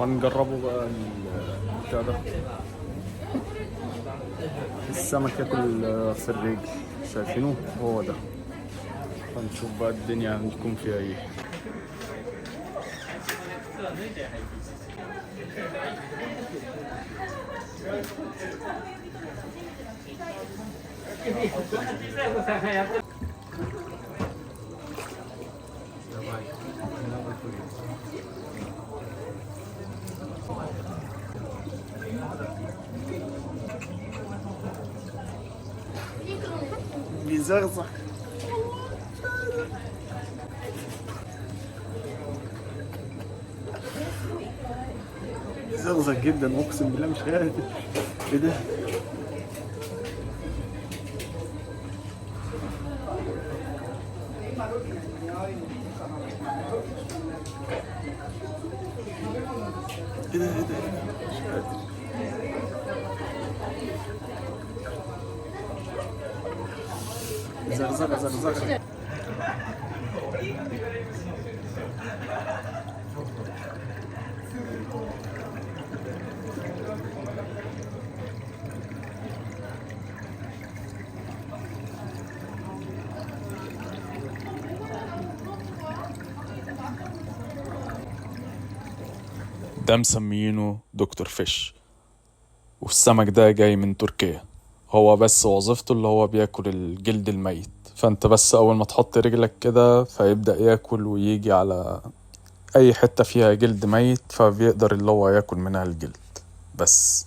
هنجربه بقى بتاع ده. السمك ياكل في الرجل، شايفينه هو ده. هنشوف بقى الدنيا هتكون فيها ايه. بيزغزغ، بيزغزغ جدا، اقسم بالله مش قادر. ايه ده؟ ايه ده؟ ايه ده؟ مش قادر. زغزغه زغزغه. ده مسميينه دكتور فيش، والسمك ده جاي من تركيا. هو بس وظيفته اللي هو بياكل الجلد الميت، فانت بس اول ما تحط رجلك كده فيبدأ ياكل ويجي على اي حتة فيها جلد ميت، فبيقدر اللي هو ياكل منها الجلد بس.